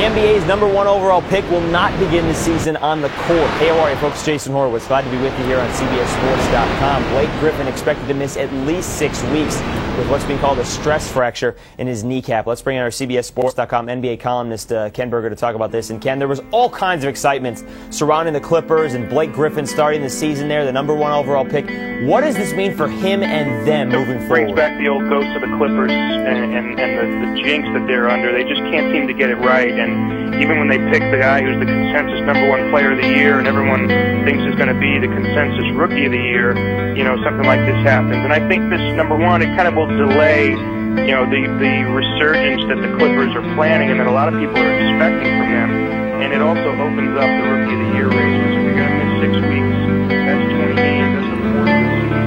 NBA's #1 overall pick will not begin the season on the court. Hey, how are you, folks? Jason Horowitz. Glad to be with you here on CBSSports.com. Blake Griffin expected to miss at least 6 weeks with what's being called a stress fracture in his kneecap. Let's bring in our CBSSports.com NBA columnist Ken Berger to talk about this. And Ken, there was all kinds of excitement surrounding the Clippers and Blake Griffin starting the season there, the #1 overall pick. What does this mean for him and them moving forward? Brings back the old ghost of the Clippers and the jinx that they're under. They just can't seem to get it right. And even when they pick the guy who's the consensus #1 player of the year and everyone thinks is going to be the consensus rookie of the year, you know, something like this happens. And I think this #1, it kind of will delay, you know, the resurgence that the Clippers are planning and that a lot of people are expecting from them. And it also opens up the rookie of the year race, because if you're going to miss 6 weeks, that's 20 games, that's a fourth of the season.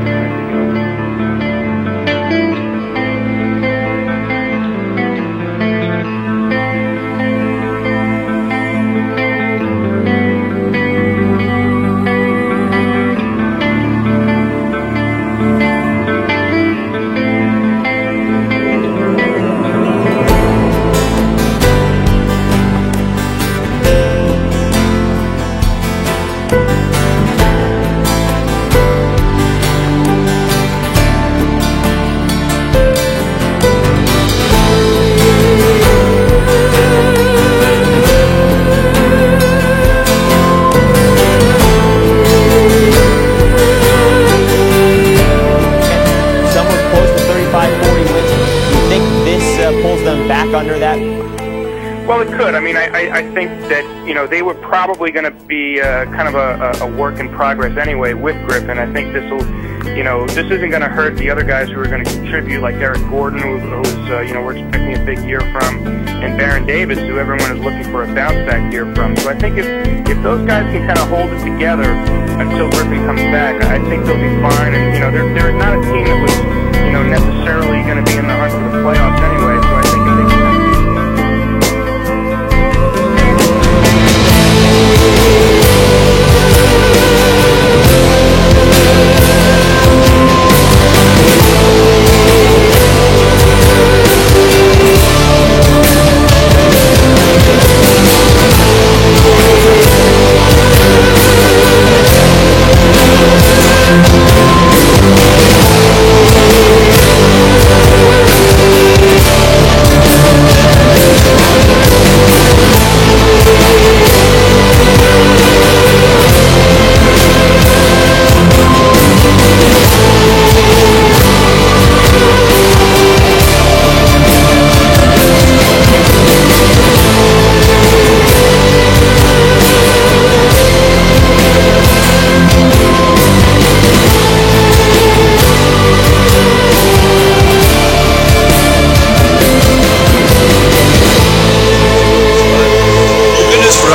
Under that? Well, it could. I mean, I think that, you know, they were probably going to be kind of a work in progress anyway with Griffin. I think this will, you know, this isn't going to hurt the other guys who are going to contribute, like Eric Gordon, who's you know, we're expecting a big year from, and Baron Davis, who everyone is looking for a bounce back year from. So I think if those guys can kind of hold it together until Griffin comes back, I think they'll be fine. And, you know, they're not a team that was, you know, necessarily going to be in the hunt for the playoffs anyway. So I think if they can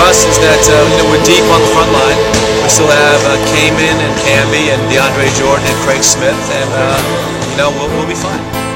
is that you know, we're deep on the front line. We still have Kaman and Camby and DeAndre Jordan and Craig Smith, and you know, we'll be fine.